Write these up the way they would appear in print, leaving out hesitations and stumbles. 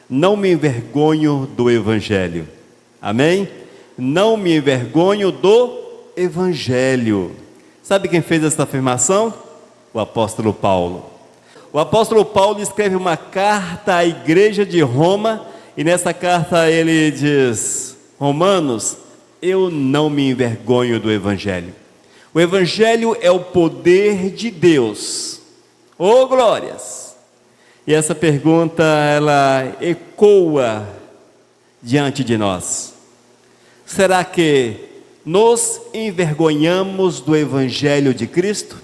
Não me envergonho do Evangelho. Amém? Não me envergonho do Evangelho. Sabe quem fez essa afirmação? O apóstolo Paulo. O apóstolo Paulo escreve uma carta à igreja de Roma, e nessa carta ele diz: Romanos, eu não me envergonho do Evangelho. O Evangelho é o poder de Deus. Oh, glórias! E essa pergunta, ela ecoa diante de nós. Será que nos envergonhamos do Evangelho de Cristo?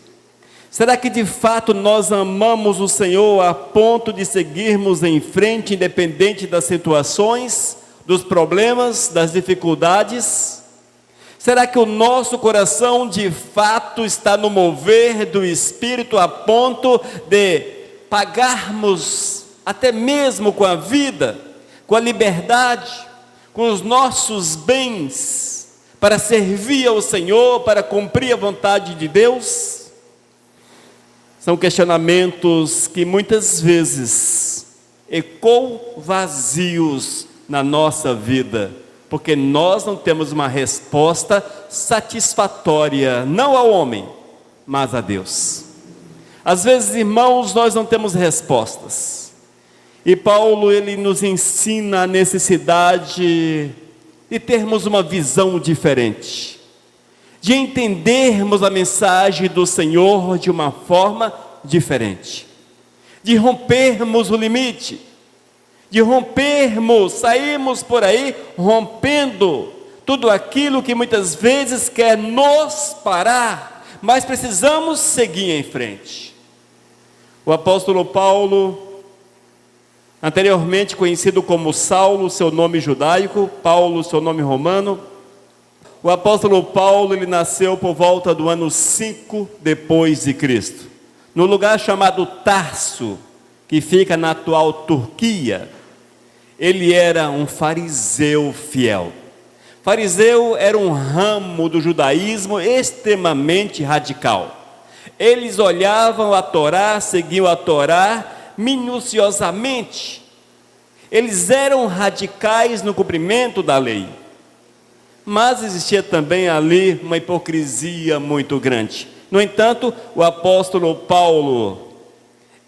Será que de fato nós amamos o Senhor a ponto de seguirmos em frente, independente das situações, dos problemas, das dificuldades? Será que o nosso coração de fato está no mover do Espírito a ponto de pagarmos até mesmo com a vida, com a liberdade, com os nossos bens, para servir ao Senhor, para cumprir a vontade de Deus? São questionamentos que muitas vezes ecoam vazios na nossa vida, porque nós não temos uma resposta satisfatória, não ao homem, mas a Deus. Às vezes, irmãos, nós não temos respostas. E Paulo, ele nos ensina a necessidade de termos uma visão diferente, de entendermos a mensagem do Senhor de uma forma diferente, de rompermos o limite, de rompermos, sairmos por aí rompendo tudo aquilo que muitas vezes quer nos parar, mas precisamos seguir em frente. O apóstolo Paulo, anteriormente conhecido como Saulo, seu nome judaico, Paulo, seu nome romano, o apóstolo Paulo, ele nasceu por volta do ano 5 depois de Cristo, no lugar chamado Tarso, que fica na atual Turquia. Ele era um fariseu fiel. Fariseu era um ramo do judaísmo extremamente radical. Eles olhavam a Torá, seguiam a Torá minuciosamente. Eles eram radicais no cumprimento da lei. Mas existia também ali uma hipocrisia muito grande. No entanto, o apóstolo Paulo,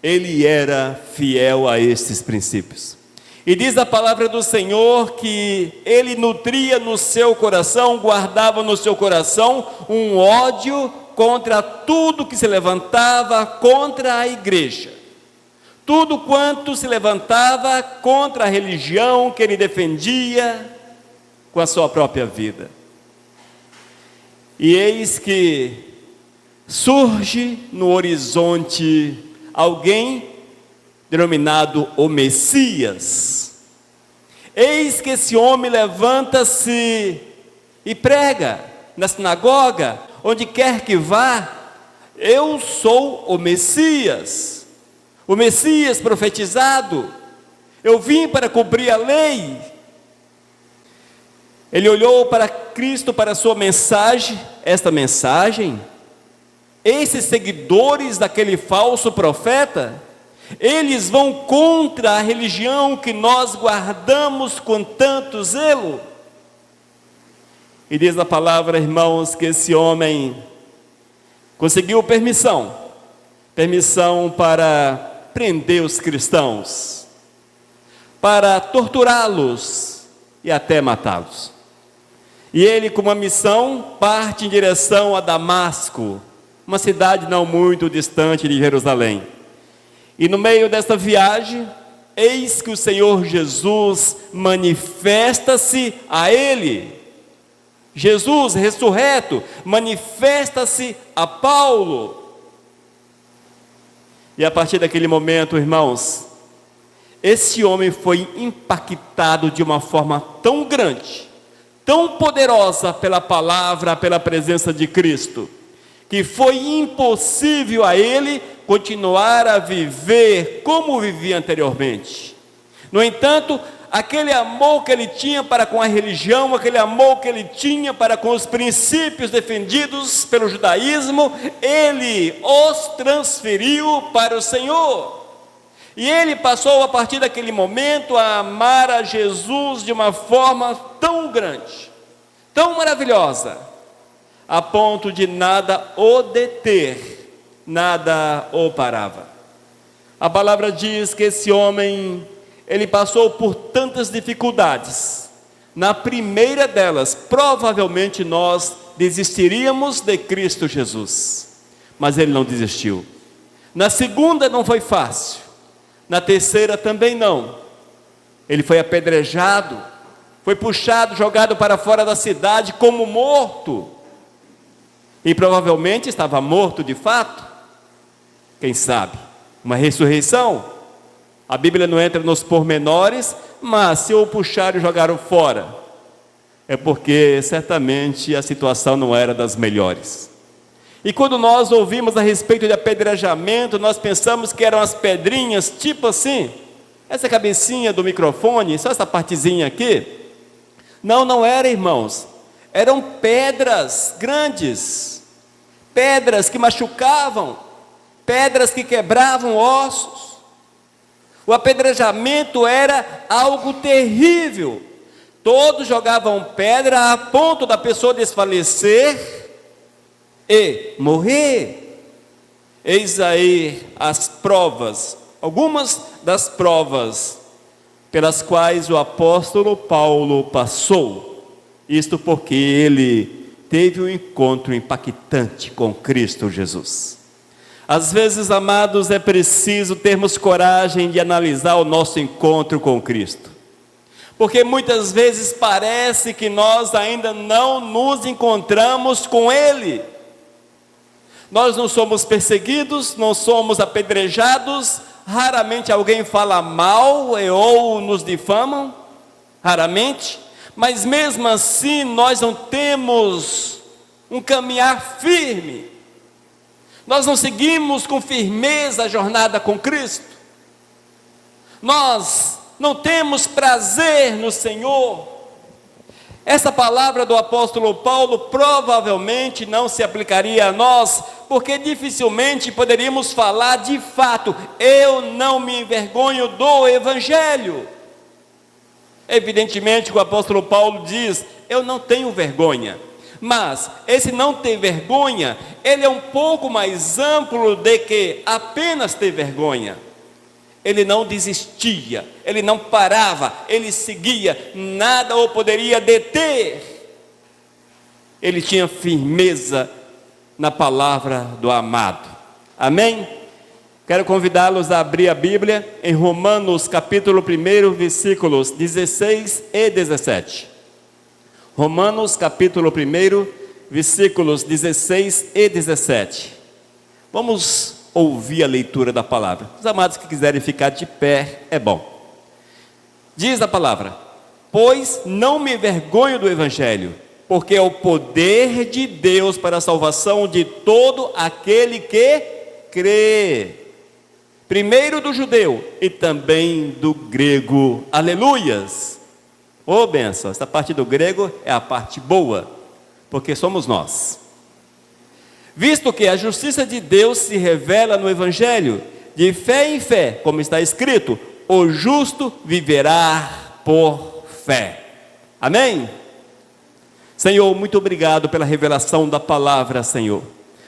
ele era fiel a esses princípios. E diz a palavra do Senhor que ele nutria no seu coração, guardava no seu coração um ódio contra tudo que se levantava contra a igreja. Tudo quanto se levantava contra a religião que ele defendia com a sua própria vida. E eis que surge no horizonte alguém denominado o Messias. Eis que esse homem levanta-se e prega na sinagoga, onde quer que vá: eu sou o Messias profetizado, eu vim para cumprir a lei. Ele olhou para Cristo, para a sua mensagem, esta mensagem, esses seguidores daquele falso profeta, eles vão contra a religião que nós guardamos com tanto zelo. E diz a palavra, irmãos, que esse homem conseguiu permissão para prender os cristãos, para torturá-los e até matá-los. E ele, com uma missão, parte em direção a Damasco, uma cidade não muito distante de Jerusalém. E no meio desta viagem, eis que o Senhor Jesus manifesta-se a ele. Jesus ressurreto manifesta-se a Paulo. E a partir daquele momento, irmãos, esse homem foi impactado de uma forma tão grande, tão poderosa pela palavra, pela presença de Cristo, que foi impossível a ele continuar a viver como vivia anteriormente. No entanto, aquele amor que ele tinha para com a religião, aquele amor que ele tinha para com os princípios defendidos pelo judaísmo, ele os transferiu para o Senhor. E ele passou, a partir daquele momento, a amar a Jesus de uma forma tão grande, tão maravilhosa, a ponto de nada o deter, nada o parava. A palavra diz que esse homem, ele passou por tantas dificuldades. Na primeira delas, provavelmente nós desistiríamos de Cristo Jesus, mas ele não desistiu. Na segunda não foi fácil, na terceira também não. Ele foi apedrejado, foi puxado, jogado para fora da cidade como morto, e provavelmente estava morto de fato. Quem sabe, uma ressurreição? A Bíblia não entra nos pormenores, mas se o puxaram e jogaram fora, é porque certamente a situação não era das melhores. E quando nós ouvimos a respeito de apedrejamento, nós pensamos que eram as pedrinhas, tipo assim, essa cabecinha do microfone, só essa partezinha aqui. Não, não era, irmãos, eram pedras grandes, pedras que machucavam, pedras que quebravam ossos. O apedrejamento era algo terrível. Todos jogavam pedra a ponto da pessoa desfalecer e morrer. Eis aí as provas, algumas das provas pelas quais o apóstolo Paulo passou. Isto porque ele teve um encontro impactante com Cristo Jesus. Às vezes, amados, é preciso termos coragem de analisar o nosso encontro com Cristo, porque muitas vezes parece que nós ainda não nos encontramos com Ele. Nós não somos perseguidos, não somos apedrejados, raramente alguém fala mal ou nos difamam, raramente, mas mesmo assim nós não temos um caminhar firme. Nós não seguimos com firmeza a jornada com Cristo. Nós não temos prazer no Senhor. Essa palavra do apóstolo Paulo provavelmente não se aplicaria a nós, porque dificilmente poderíamos falar de fato, eu não me envergonho do Evangelho. Evidentemente que o apóstolo Paulo diz, eu não tenho vergonha. Mas esse não ter vergonha, ele é um pouco mais amplo do que apenas ter vergonha. Ele não desistia, ele não parava, ele seguia, nada o poderia deter. Ele tinha firmeza na palavra do amado. Amém? Quero convidá-los a abrir a Bíblia em Romanos capítulo 1, versículos 16 e 17. Romanos capítulo 1, versículos 16 e 17. Vamos ouvir a leitura da palavra. Os amados que quiserem ficar de pé, é bom. Diz a palavra: pois não me envergonho do Evangelho, porque é o poder de Deus para a salvação de todo aquele que crê. Primeiro do judeu e também do grego. Aleluias! Ô bênção, essa parte do grego é a parte boa, porque somos nós. Visto que a justiça de Deus se revela no Evangelho, de fé em fé, como está escrito, o justo viverá por fé. Amém? Senhor, muito obrigado pela revelação da palavra, Senhor.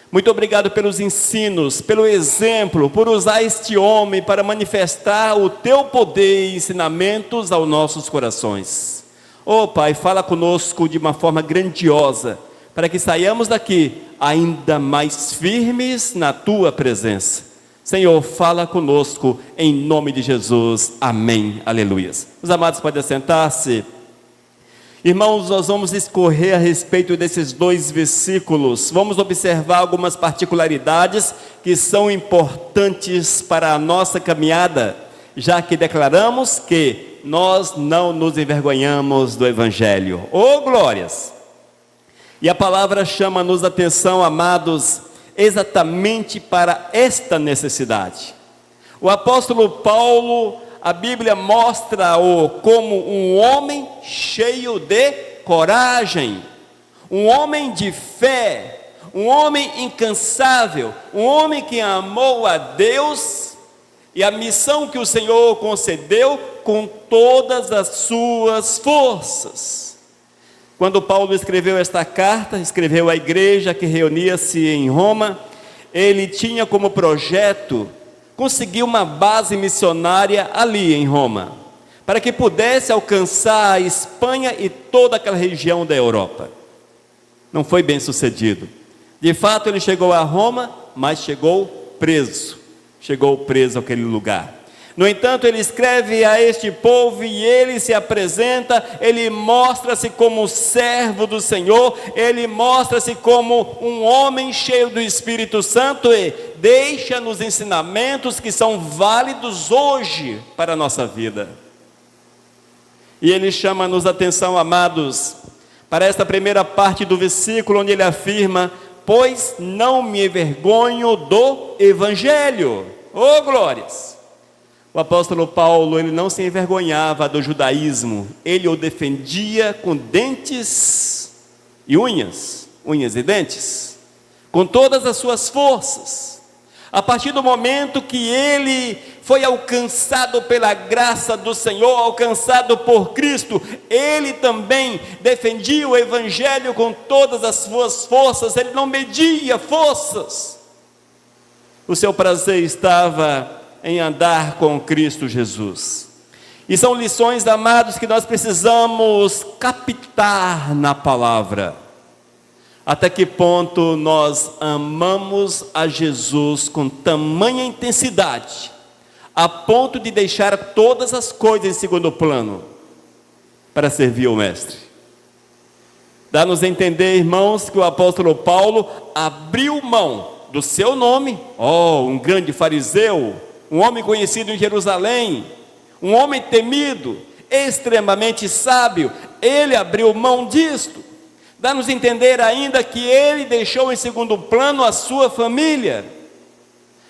Muito obrigado pelos ensinos, pelo exemplo, por usar este homem para manifestar o teu poder e ensinamentos aos nossos corações. Oh Pai, fala conosco de uma forma grandiosa, para que saiamos daqui ainda mais firmes na tua presença. Senhor, fala conosco em nome de Jesus. Amém. Aleluias. Os amados podem assentar-se. Irmãos, nós vamos discorrer a respeito desses dois versículos. Vamos observar algumas particularidades que são importantes para a nossa caminhada, já que declaramos que nós não nos envergonhamos do Evangelho. Oh, glórias! E a palavra chama-nos a atenção, amados, exatamente para esta necessidade. O apóstolo Paulo, a Bíblia mostra-o como um homem cheio de coragem, um homem de fé, um homem incansável, um homem que amou a Deus e a missão que o Senhor concedeu com todas as suas forças. Quando Paulo escreveu esta carta, escreveu à igreja que reunia-se em Roma, ele tinha como projeto conseguir uma base missionária ali em Roma, para que pudesse alcançar a Espanha e toda aquela região da Europa. Não foi bem sucedido. De fato, ele chegou a Roma, mas chegou preso àquele lugar. No entanto, ele escreve a este povo e ele se apresenta, ele mostra-se como servo do Senhor, ele mostra-se como um homem cheio do Espírito Santo e deixa-nos ensinamentos que são válidos hoje para a nossa vida. E ele chama-nos a atenção, amados, para esta primeira parte do versículo, onde ele afirma: pois não me envergonho do Evangelho. Oh, glórias! O apóstolo Paulo, ele não se envergonhava do judaísmo, ele o defendia com dentes e unhas e dentes, com todas as suas forças. A partir do momento que ele foi alcançado pela graça do Senhor, alcançado por Cristo, ele também defendia o Evangelho com todas as suas forças, ele não media forças. O seu prazer estava em andar com Cristo Jesus. E são lições, amados, que nós precisamos captar na palavra. Até que ponto nós amamos a Jesus com tamanha intensidade, a ponto de deixar todas as coisas em segundo plano, para servir o Mestre. Dá-nos a entender, irmãos, que o apóstolo Paulo abriu mão do seu nome, um grande fariseu, um homem conhecido em Jerusalém, um homem temido, extremamente sábio, ele abriu mão disto. Dá-nos a entender ainda que ele deixou em segundo plano a sua família.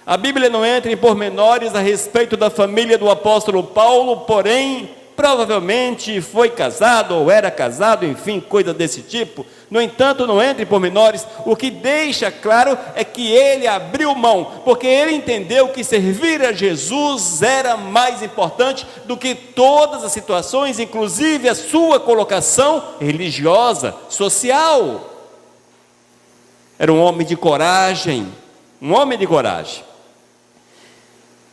A Bíblia não entra em pormenores a respeito da família do apóstolo Paulo, porém, provavelmente foi casado ou era casado, enfim, coisa desse tipo. No entanto, não entra em pormenores. O que deixa claro é que ele abriu mão, porque ele entendeu que servir a Jesus era mais importante do que todas as situações, inclusive a sua colocação religiosa, social. Era um homem de coragem,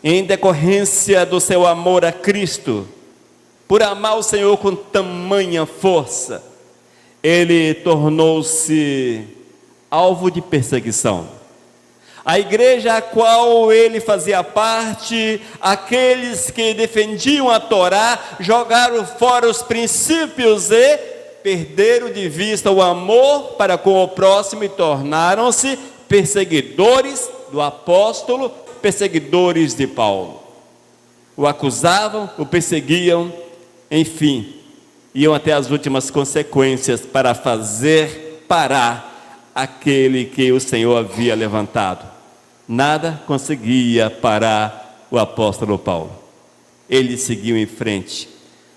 Em decorrência do seu amor a Cristo, por amar o Senhor com tamanha força, ele tornou-se alvo de perseguição. A igreja a qual ele fazia parte, aqueles que defendiam a Torá, jogaram fora os princípios e perderam de vista o amor para com o próximo e tornaram-se perseguidores do apóstolo, perseguidores de Paulo. O acusavam, o perseguiam, enfim, iam até as últimas consequências para fazer parar aquele que o Senhor havia levantado. Nada conseguia parar o apóstolo Paulo. Ele seguiu em frente,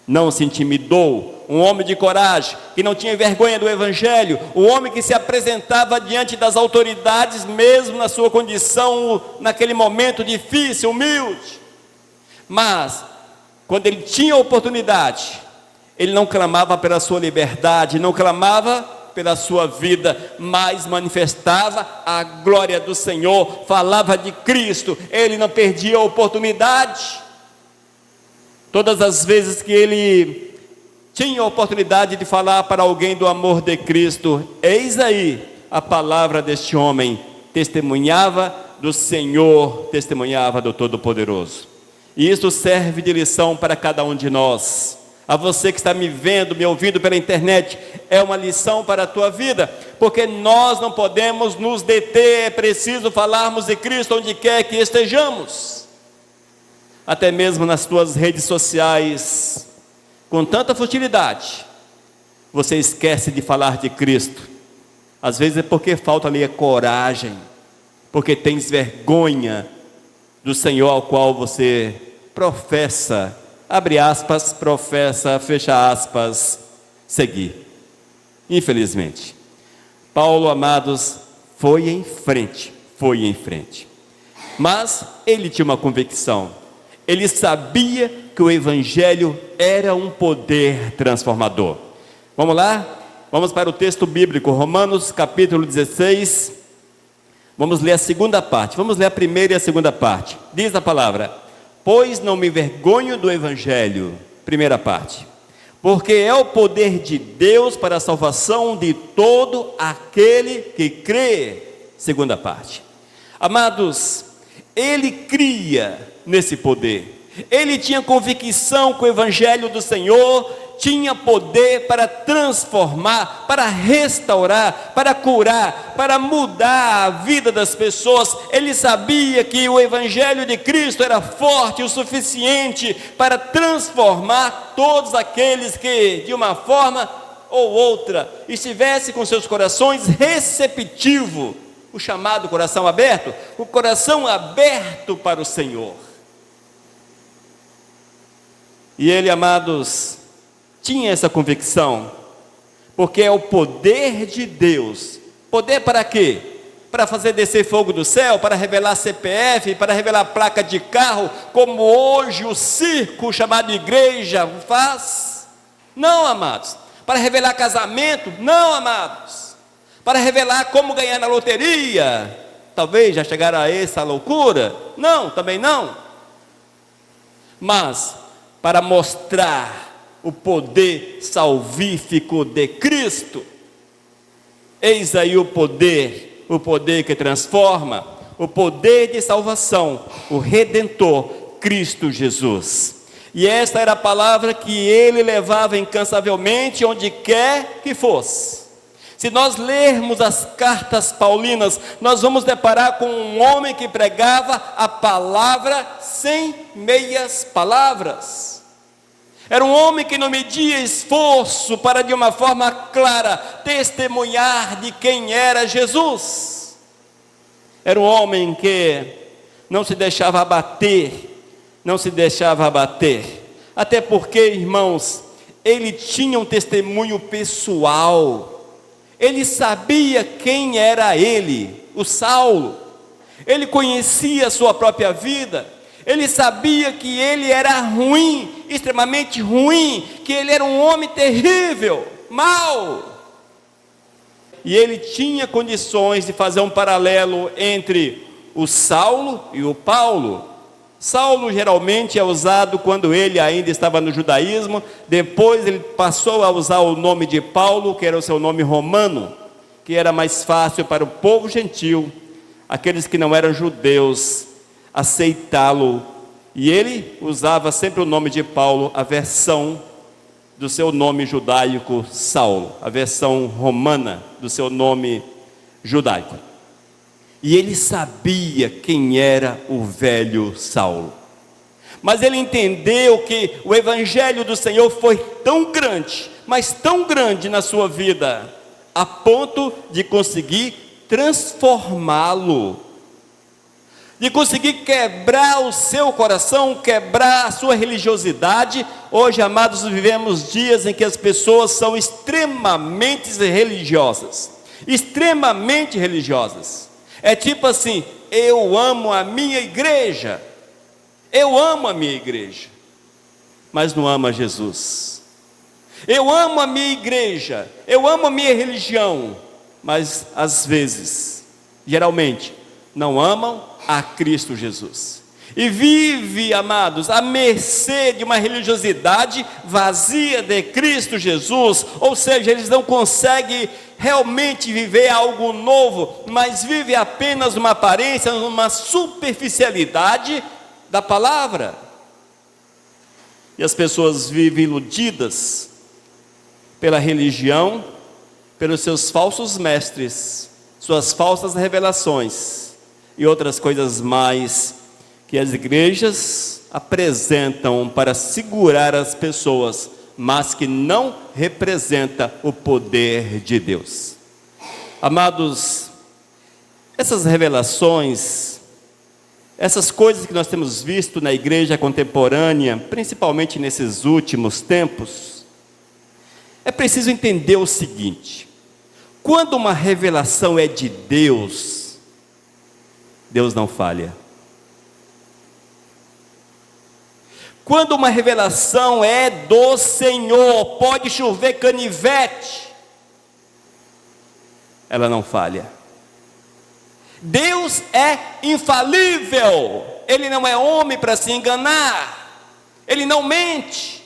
não se intimidou, um homem de coragem, que não tinha vergonha do Evangelho, um homem que se apresentava diante das autoridades, mesmo na sua condição, naquele momento difícil, humilde. Mas, quando ele tinha oportunidade, ele não clamava pela sua liberdade, não clamava pela sua vida, mas manifestava a glória do Senhor, falava de Cristo, ele não perdia a oportunidade. Todas as vezes que ele tinha a oportunidade de falar para alguém do amor de Cristo, eis aí a palavra deste homem, testemunhava do Senhor, testemunhava do Todo-Poderoso. E isso serve de lição para cada um de nós. A você que está me vendo, me ouvindo pela internet, é uma lição para a tua vida, porque nós não podemos nos deter, é preciso falarmos de Cristo onde quer que estejamos. Até mesmo nas tuas redes sociais, com tanta futilidade, você esquece de falar de Cristo. Às vezes é porque falta ali a coragem, porque tens vergonha do Senhor ao qual você professa, abre aspas, professa, fecha aspas, seguir. Infelizmente, Paulo, amados, foi em frente. Mas ele tinha uma convicção. Ele sabia que o Evangelho era um poder transformador. Vamos lá? Vamos para o texto bíblico, Romanos capítulo 16. Vamos ler a segunda parte. Vamos ler a primeira e a segunda parte. Diz a palavra: pois não me envergonho do Evangelho. Primeira parte. Porque é o poder de Deus para a salvação de todo aquele que crê. Segunda parte. Amados, ele cria nesse poder. Ele tinha convicção que o Evangelho do Senhor tinha poder para transformar, para restaurar, para curar, para mudar a vida das pessoas. Ele sabia que o Evangelho de Cristo era forte o suficiente para transformar todos aqueles que, de uma forma ou outra, estivessem com seus corações receptivos, o chamado coração aberto, o coração aberto para o Senhor. E ele, amados, tinha essa convicção, porque é o poder de Deus. Poder para quê? Para fazer descer fogo do céu, para revelar CPF, para revelar placa de carro, como hoje o circo chamado igreja faz? Não, amados. Para revelar casamento? Não, amados. Para revelar como ganhar na loteria? Talvez já chegaram a essa loucura? Não, também não. Mas para mostrar o poder salvífico de Cristo. Eis aí o poder que transforma, o poder de salvação, o Redentor, Cristo Jesus. E esta era a palavra que ele levava incansavelmente onde quer que fosse. Se nós lermos as cartas paulinas, nós vamos deparar com um homem que pregava a palavra sem meias palavras. Era um homem que não media esforço para, de uma forma clara, testemunhar de quem era Jesus. Era um homem que não se deixava abater, até porque, irmãos, ele tinha um testemunho pessoal. Ele sabia quem era ele, o Saulo. Ele conhecia a sua própria vida. Ele sabia que ele era ruim, extremamente ruim, que ele era um homem terrível, mau. E ele tinha condições de fazer um paralelo entre o Saulo e o Paulo. Saulo geralmente é usado quando ele ainda estava no judaísmo. Depois ele passou a usar o nome de Paulo, que era o seu nome romano, que era mais fácil para o povo gentil, aqueles que não eram judeus, aceitá-lo. E ele usava sempre o nome de Paulo, a versão do seu nome judaico Saulo, a versão romana do seu nome judaico. E ele sabia quem era o velho Saulo. Mas ele entendeu que o Evangelho do Senhor foi tão grande, mas tão grande na sua vida, a ponto de conseguir transformá-lo, de conseguir quebrar o seu coração, quebrar a sua religiosidade. Hoje, amados, vivemos dias em que as pessoas são extremamente religiosas. É tipo assim: eu amo a minha igreja, mas não ama Jesus. Eu amo a minha igreja, eu amo a minha religião, mas às vezes, geralmente, não amam a Cristo Jesus. E vive, amados, à mercê de uma religiosidade vazia de Cristo Jesus. Ou seja, eles não conseguem realmente viver algo novo, mas vive apenas uma aparência, uma superficialidade da palavra. E as pessoas vivem iludidas pela religião, pelos seus falsos mestres, suas falsas revelações e outras coisas mais que as igrejas apresentam para segurar as pessoas, mas que não representa o poder de Deus. Amados, essas revelações, essas coisas que nós temos visto na igreja contemporânea, principalmente nesses últimos tempos, é preciso entender o seguinte: quando uma revelação é de Deus, Deus não falha. Quando uma revelação é do Senhor, pode chover canivete, ela não falha. Deus é infalível, Ele não é homem para se enganar, Ele não mente,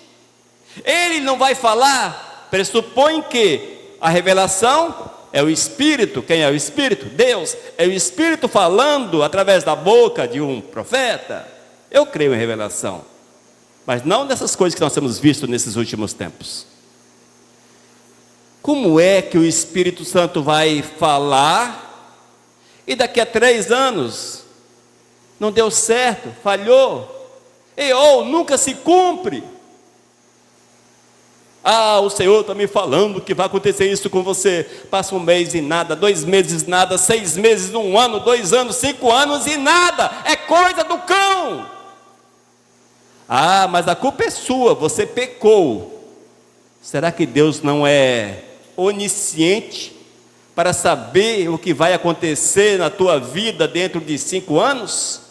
Ele não vai falar. Pressupõe que a revelação é o Espírito. Quem é o Espírito? Deus. É o Espírito falando através da boca de um profeta. Eu creio em revelação, mas não dessas coisas que nós temos visto nesses últimos tempos. Como é que o Espírito Santo vai falar e daqui a 3 anos não deu certo, falhou, ou nunca se cumpre? O Senhor está me falando que vai acontecer isso com você. Passa 1 mês e nada, 2 meses nada, 6 meses, 1 ano, 2 anos, 5 anos e nada. É coisa do cão. Mas a culpa é sua, você pecou. Será que Deus não é onisciente para saber o que vai acontecer na tua vida dentro de 5 anos?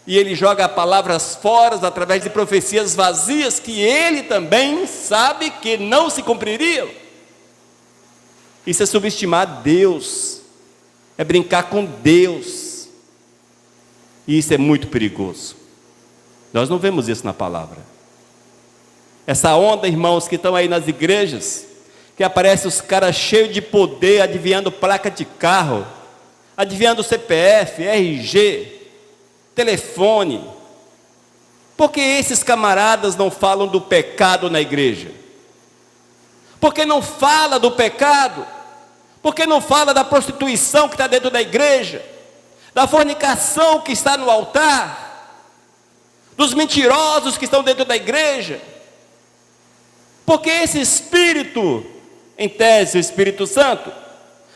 E Ele joga palavras fora através de profecias vazias que Ele também sabe que não se cumpririam. Isso é subestimar Deus, é brincar com Deus, e isso é muito perigoso. Nós não vemos isso na palavra. Essa onda, irmãos, que estão aí nas igrejas, que aparecem os caras cheios de poder, adivinhando placa de carro, adivinhando CPF, RG, telefone. Porque esses camaradas não falam do pecado na igreja? Porque não fala do pecado? Porque não fala da prostituição que está dentro da igreja, da fornicação que está no altar, dos mentirosos que estão dentro da igreja? Porque esse Espírito, em tese o Espírito Santo,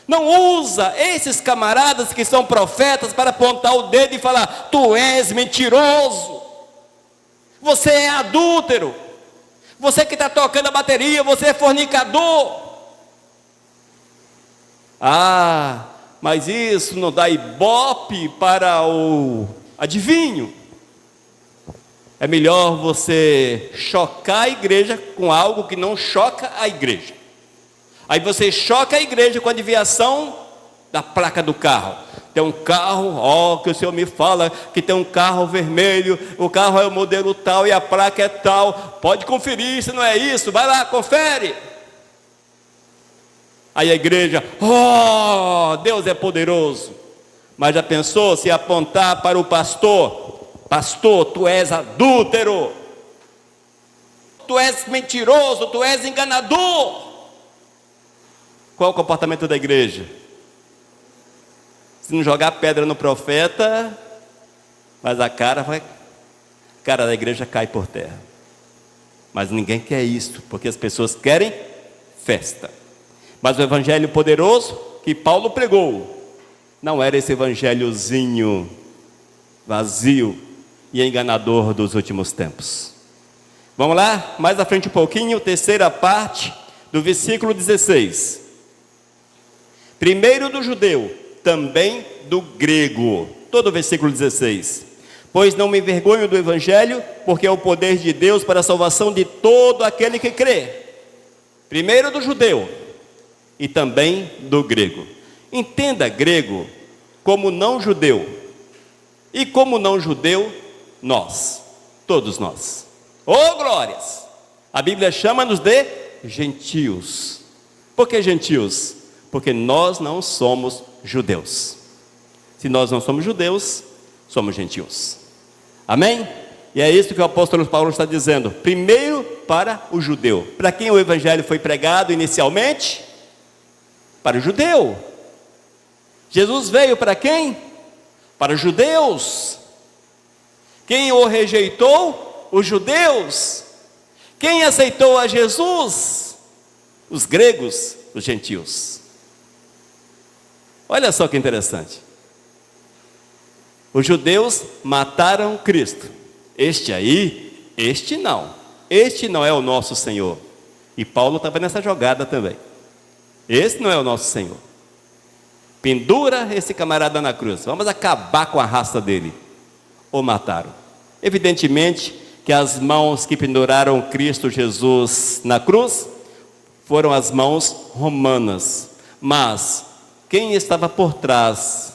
não usa esses camaradas que são profetas para apontar o dedo e falar: tu és mentiroso, você é adúltero, você que está tocando a bateria, você é fornicador. Mas isso não dá ibope para o adivinho. É melhor você chocar a igreja com algo que não choca a igreja. Aí você choca a igreja com a adivinhação da placa do carro. Tem um carro, que o Senhor me fala que tem um carro vermelho, o carro é o modelo tal e a placa é tal. Pode conferir se não é isso, vai lá, confere. Aí a igreja, Deus é poderoso. Mas já pensou se apontar para o pastor: pastor, tu és adúltero, tu és mentiroso, tu és enganador? Qual é o comportamento da igreja? Se não jogar pedra no profeta, mas a cara da igreja cai por terra. Mas ninguém quer isso, porque as pessoas querem festa. Mas o evangelho poderoso que Paulo pregou não era esse evangelhozinho vazio e enganador dos últimos tempos. Vamos lá, mais à frente um pouquinho, terceira parte do versículo 16. Primeiro do judeu, também do grego. Todo o versículo 16. Pois não me envergonho do evangelho, porque é o poder de Deus para a salvação de todo aquele que crê. Primeiro do judeu e também do grego. Entenda grego como não judeu. E como não judeu, nós, todos nós. Glórias! A Bíblia chama-nos de gentios. Por que gentios? Porque nós não somos judeus. Se nós não somos judeus, somos gentios. Amém? E é isso que o apóstolo Paulo está dizendo. Primeiro para o judeu. Para quem o evangelho foi pregado inicialmente? Para o judeu. Jesus veio para quem? Para os judeus. Quem o rejeitou? Os judeus. Quem aceitou a Jesus? Os gregos, os gentios. Olha só que interessante. Os judeus mataram Cristo. Este não é o nosso Senhor. E Paulo estava nessa jogada também. Esse não é o nosso Senhor. Pendura esse camarada na cruz, vamos acabar com a raça dele. O mataram. Evidentemente que as mãos que penduraram Cristo Jesus na cruz foram as mãos romanas, mas quem estava por trás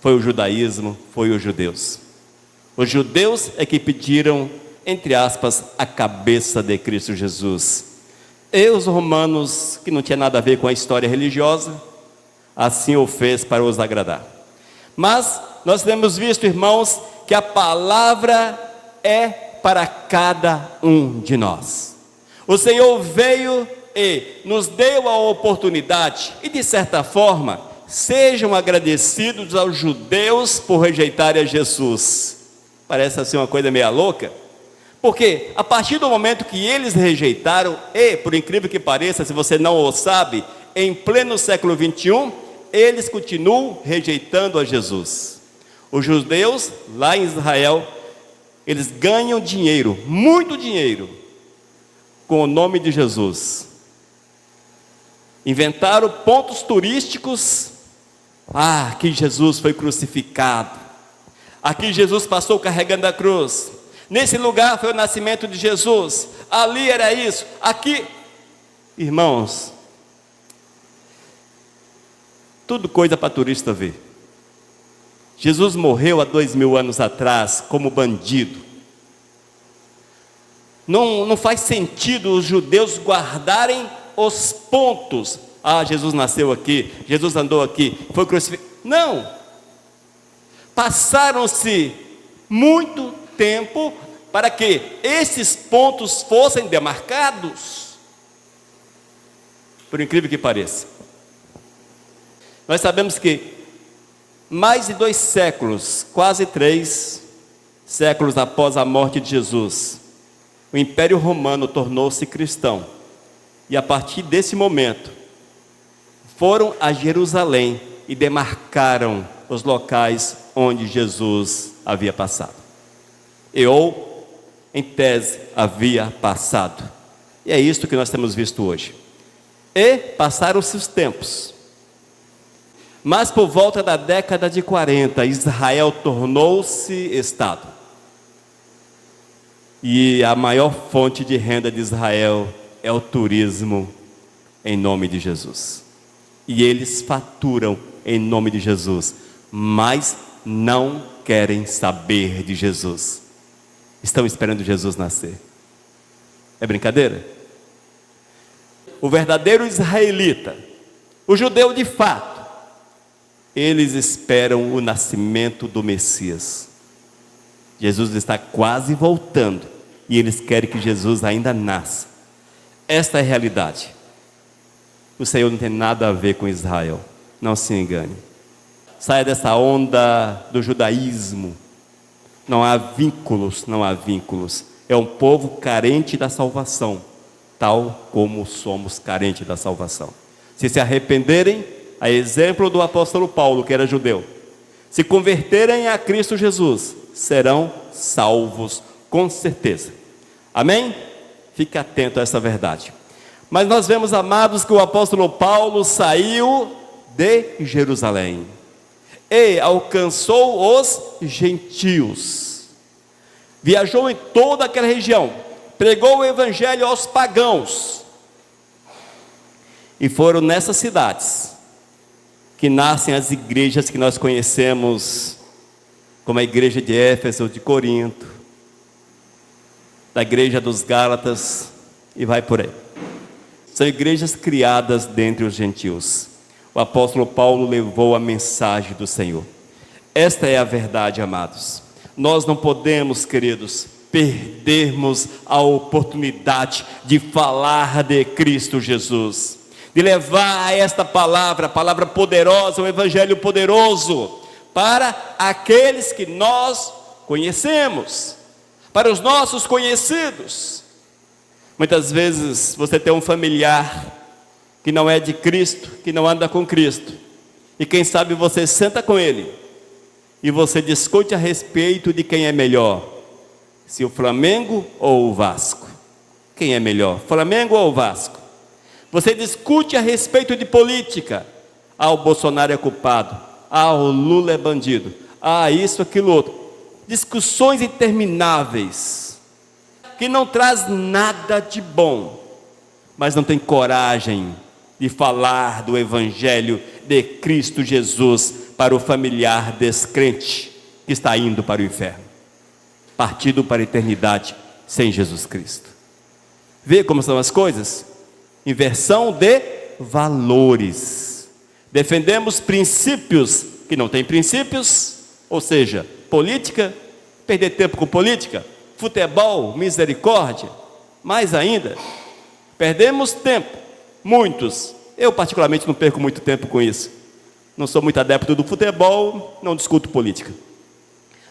foi o judaísmo, foi os judeus. Os judeus é que pediram, entre aspas, a cabeça de Cristo Jesus. E os romanos, que não tinha nada a ver com a história religiosa, assim o fez para os agradar. Mas nós temos visto, irmãos, que a palavra é para cada um de nós. O Senhor veio e nos deu a oportunidade, e de certa forma, sejam agradecidos aos judeus por rejeitarem a Jesus. Parece assim uma coisa meio louca, porque a partir do momento que eles rejeitaram, e por incrível que pareça, se você não o sabe, em pleno século 21, eles continuam rejeitando a Jesus. Os judeus lá em Israel, eles ganham dinheiro, muito dinheiro, com o nome de Jesus. Inventaram pontos turísticos. Aqui Jesus foi crucificado, aqui Jesus passou carregando a cruz, nesse lugar foi o nascimento de Jesus, ali era isso, aqui. Irmãos, tudo coisa para turista ver. Jesus morreu há 2000 anos atrás como bandido. Não faz sentido os judeus guardarem os pontos. Jesus nasceu aqui, Jesus andou aqui, foi crucificado. Não! Passaram-se muito tempo para que esses pontos fossem demarcados. Por incrível que pareça. Nós sabemos que mais de 2 séculos, quase 3 séculos após a morte de Jesus, o Império Romano tornou-se cristão. E a partir desse momento, foram a Jerusalém e demarcaram os locais onde Jesus havia passado. Ou, em tese, havia passado. E é isto que nós temos visto hoje. E passaram-se os tempos. Mas por volta da década de 40, Israel tornou-se Estado. E a maior fonte de renda de Israel é o turismo em nome de Jesus. E eles faturam em nome de Jesus, mas não querem saber de Jesus. Estão esperando Jesus nascer. É brincadeira? O verdadeiro israelita, o judeu de fato, eles esperam o nascimento do Messias. Jesus está quase voltando e eles querem que Jesus ainda nasça. Esta é a realidade. O Senhor não tem nada a ver com Israel, não se engane. Saia dessa onda do judaísmo. Não há vínculos, não há vínculos. É um povo carente da salvação, tal como somos carentes da salvação. Se arrependerem, a exemplo do apóstolo Paulo, que era judeu, se converterem a Cristo Jesus, serão salvos com certeza. Amém? Fique atento a essa verdade. Mas nós vemos, amados, que o apóstolo Paulo saiu de Jerusalém e alcançou os gentios. Viajou em toda aquela região, pregou o evangelho aos pagãos. E foram nessas cidades que nascem as igrejas que nós conhecemos, como a igreja de Éfeso, de Corinto, da igreja dos Gálatas, e vai por aí. São igrejas criadas dentre os gentios. O apóstolo Paulo levou a mensagem do Senhor. Esta é a verdade, amados. Nós não podemos, queridos, perdermos a oportunidade de falar de Cristo Jesus, de levar esta palavra, a palavra poderosa, o evangelho poderoso, para aqueles que nós conhecemos, para os nossos conhecidos. Muitas vezes você tem um familiar que não é de Cristo, que não anda com Cristo, e quem sabe você senta com ele e você discute a respeito de quem é melhor, se o Flamengo ou o Vasco. Quem é melhor, Flamengo ou o Vasco? Você discute a respeito de política. O Bolsonaro é culpado, o Lula é bandido, isso, aquilo, outro. discussões intermináveis, que não traz nada de bom, mas não tem coragem de falar do Evangelho de Cristo Jesus para o familiar descrente que está indo para o inferno, partido para a eternidade sem Jesus Cristo. Vê como são as coisas? Inversão de valores. Defendemos princípios que não têm princípios, ou seja, política, perder tempo com política, futebol, misericórdia, mais ainda, perdemos tempo, muitos, eu particularmente não perco muito tempo com isso, não sou muito adepto do futebol, não discuto política,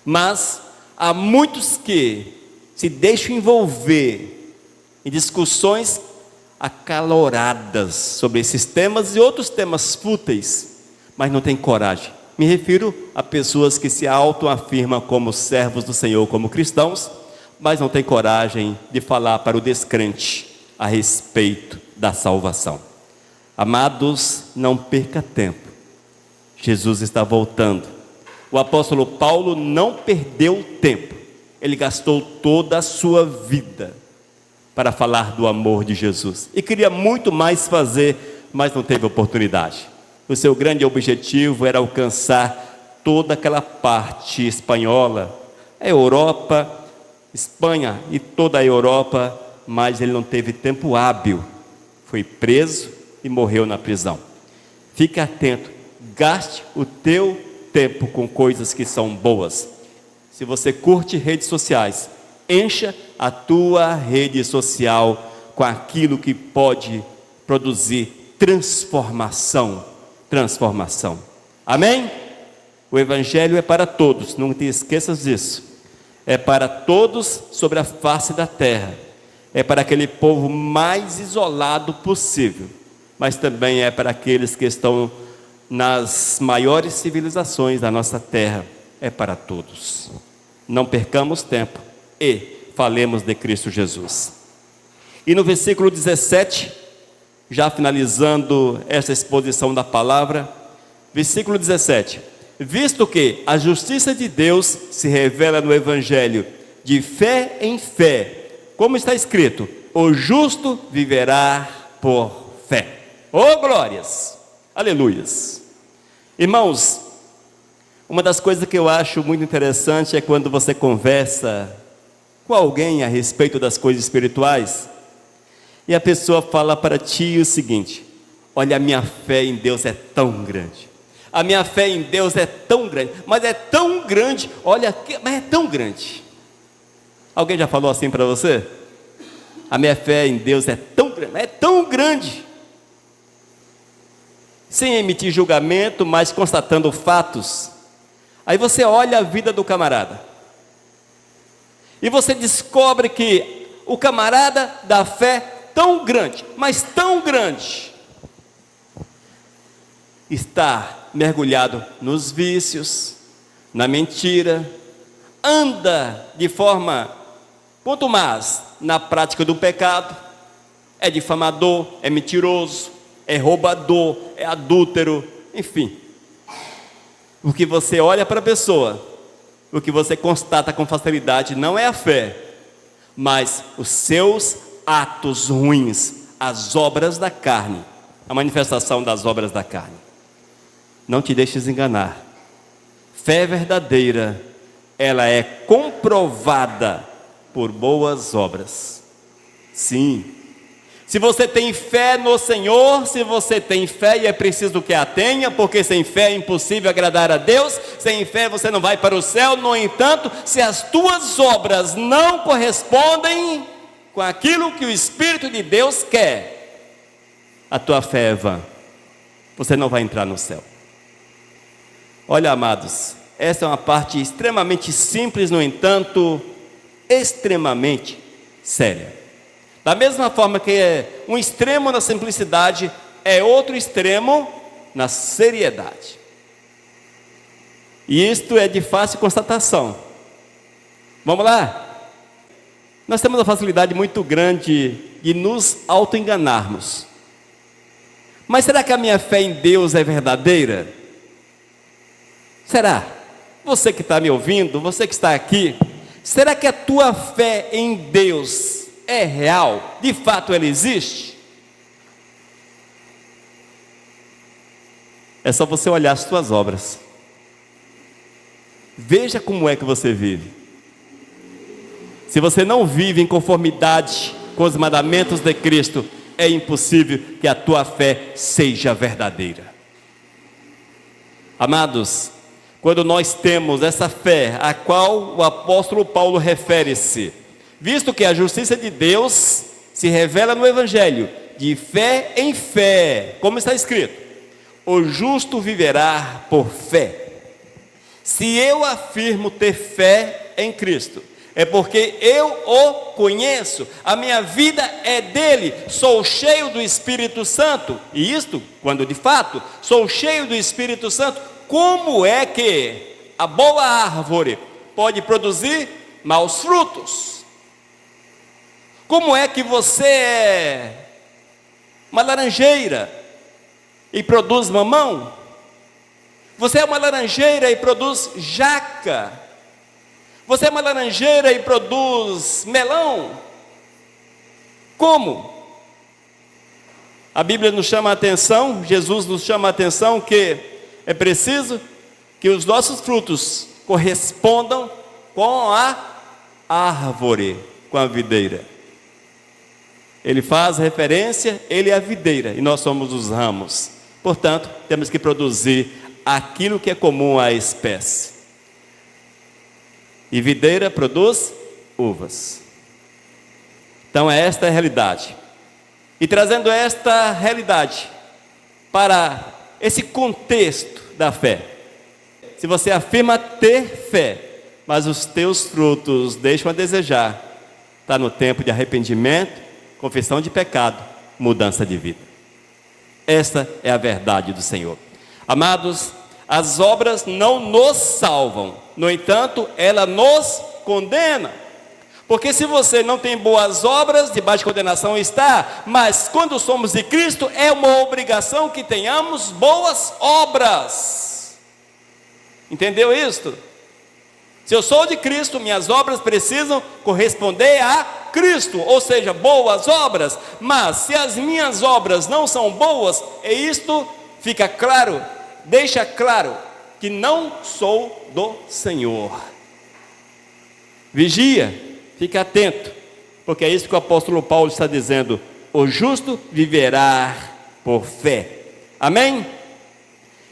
mas há muitos que se deixam envolver em discussões acaloradas sobre esses temas e outros temas fúteis, mas não têm coragem. Me refiro a pessoas que se autoafirmam como servos do Senhor, como cristãos, mas não têm coragem de falar para o descrente a respeito da salvação. Amados, não perca tempo. Jesus está voltando. O apóstolo Paulo não perdeu tempo. Ele gastou toda a sua vida para falar do amor de Jesus. E queria muito mais fazer, mas não teve oportunidade. O seu grande objetivo era alcançar toda aquela parte espanhola, a Europa, Espanha e toda a Europa, mas ele não teve tempo hábil. Foi preso e morreu na prisão. Fique atento, gaste o teu tempo com coisas que são boas. Se você curte redes sociais, encha a tua rede social com aquilo que pode produzir transformação. Amém? O Evangelho é para todos, não te esqueças disso. É para todos sobre a face da terra. É para aquele povo mais isolado possível, mas também é para aqueles que estão nas maiores civilizações da nossa terra. É para todos. Não percamos tempo e falemos de Cristo Jesus. E no versículo 17, já finalizando essa exposição da palavra, versículo 17: visto que a justiça de Deus se revela no Evangelho de fé em fé, como está escrito, o justo viverá por fé. Oh glórias, aleluias. Irmãos, uma das coisas que eu acho muito interessante é quando você conversa com alguém a respeito das coisas espirituais, e a pessoa fala para ti o seguinte: olha, a minha fé em Deus é tão grande, a minha fé em Deus é tão grande, mas é tão grande, olha, mas é tão grande. Alguém já falou assim para você? A minha fé em Deus é tão grande, mas é tão grande. Sem emitir julgamento, mas constatando fatos. Aí você olha a vida do camarada, e você descobre que o camarada da fé tão grande, mas tão grande, está mergulhado nos vícios, na mentira, anda de forma contumaz na prática do pecado, é difamador, é mentiroso, é roubador, é adúltero, enfim. O que você olha para a pessoa, o que você constata com facilidade não é a fé, mas os seus atos ruins, as obras da carne, a manifestação das obras da carne. Não te deixes enganar. Fé verdadeira, ela é comprovada por boas obras. Sim. Se você tem fé no Senhor, se você tem fé, e é preciso que a tenha, porque sem fé é impossível agradar a Deus, sem fé você não vai para o céu. No entanto, se as tuas obras não correspondem com aquilo que o Espírito de Deus quer, a tua fé é vã, você não vai entrar no céu. Olha, amados, essa é uma parte extremamente simples, no entanto, extremamente séria. Da mesma forma que é um extremo na simplicidade, é outro extremo na seriedade. E isto é de fácil constatação. Vamos lá? Nós temos uma facilidade muito grande de nos auto-enganarmos. Mas será que a minha fé em Deus é verdadeira? Será? Você que está me ouvindo, você que está aqui, será que a tua fé em Deus é real? De fato ela existe? É só você olhar as tuas obras. Veja como é que você vive. Se você não vive em conformidade com os mandamentos de Cristo, é impossível que a tua fé seja verdadeira. Amados, quando nós temos essa fé a qual o apóstolo Paulo refere-se, visto que a justiça de Deus se revela no Evangelho, de fé em fé, como está escrito, o justo viverá por fé. Se eu afirmo ter fé em Cristo, é porque eu o conheço, a minha vida é dele, sou cheio do Espírito Santo, e isto, quando de fato sou cheio do Espírito Santo, como é que a boa árvore pode produzir maus frutos? Como é que você é uma laranjeira e produz mamão? Você é uma laranjeira e produz jaca? Você é uma laranjeira e produz melão? Como? A Bíblia nos chama a atenção, Jesus nos chama a atenção que é preciso que os nossos frutos correspondam com a árvore, com a videira. Ele faz referência, ele é a videira e nós somos os ramos. Portanto, temos que produzir aquilo que é comum à espécie. E videira produz uvas. Então esta é a realidade. E trazendo esta realidade para esse contexto da fé. Se você afirma ter fé, mas os teus frutos deixam a desejar, está no tempo de arrependimento, confissão de pecado, mudança de vida. Esta é a verdade do Senhor. Amados, as obras não nos salvam, no entanto, ela nos condena. Porque se você não tem boas obras, debaixo de condenação está, mas quando somos de Cristo, é uma obrigação que tenhamos boas obras. Entendeu isto? Se eu sou de Cristo, minhas obras precisam corresponder a Cristo, ou seja, boas obras. Mas se as minhas obras não são boas, e isto fica claro, deixa claro que não sou do Senhor. Vigia, fique atento, porque é isso que o apóstolo Paulo está dizendo: o justo viverá por fé. Amém?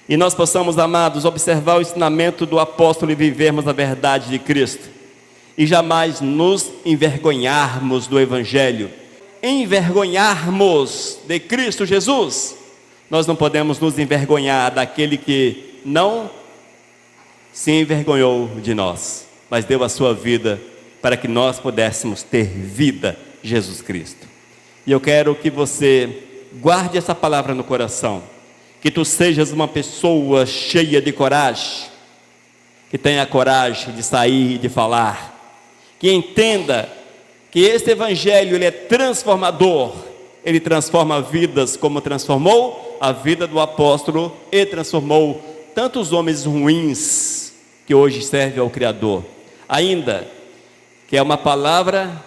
E nós possamos, amados, observar o ensinamento do apóstolo e vivermos a verdade de Cristo, e jamais nos envergonharmos do Evangelho, envergonharmos de Cristo Jesus. Nós não podemos nos envergonhar daquele que não se envergonhou de nós, mas deu a sua vida para que nós pudéssemos ter vida, Jesus Cristo. E eu quero que você guarde essa palavra no coração, que tu sejas uma pessoa cheia de coragem, que tenha coragem de sair e de falar, que entenda que este Evangelho ele é transformador, ele transforma vidas como transformou a vida do apóstolo e transformou tantos homens ruins que hoje servem ao Criador. Ainda que é uma palavra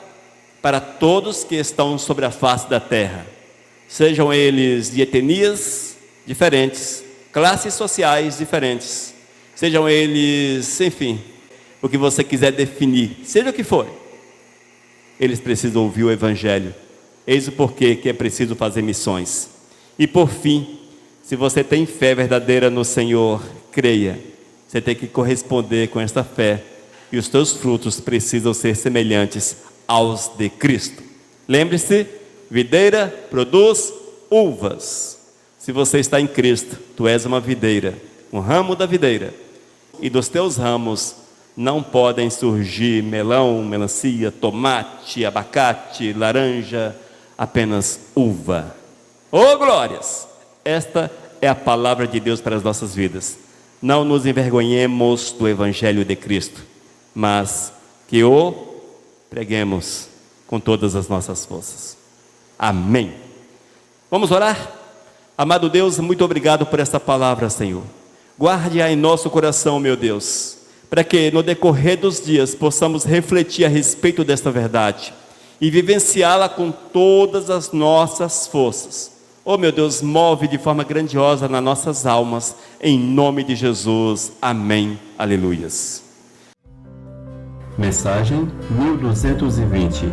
para todos que estão sobre a face da terra, sejam eles de etnias diferentes, classes sociais diferentes, sejam eles, enfim, o que você quiser definir, seja o que for, eles precisam ouvir o Evangelho. Eis o porquê que é preciso fazer missões. E por fim, se você tem fé verdadeira no Senhor, creia, você tem que corresponder com esta fé, e os teus frutos precisam ser semelhantes aos de Cristo. Lembre-se, videira produz uvas. Se você está em Cristo, tu és uma videira, um ramo da videira, e dos teus ramos não podem surgir melão, melancia, tomate, abacate, laranja, apenas uva. Oh glórias! Esta é a palavra de Deus para as nossas vidas. Não nos envergonhemos do Evangelho de Cristo, mas que o preguemos com todas as nossas forças. Amém. Vamos orar? Amado Deus, muito obrigado por esta palavra, Senhor. Guarde-a em nosso coração, meu Deus, para que no decorrer dos dias possamos refletir a respeito desta verdade e vivenciá-la com todas as nossas forças. Oh meu Deus, move de forma grandiosa nas nossas almas, em nome de Jesus, amém, aleluias. Mensagem 1220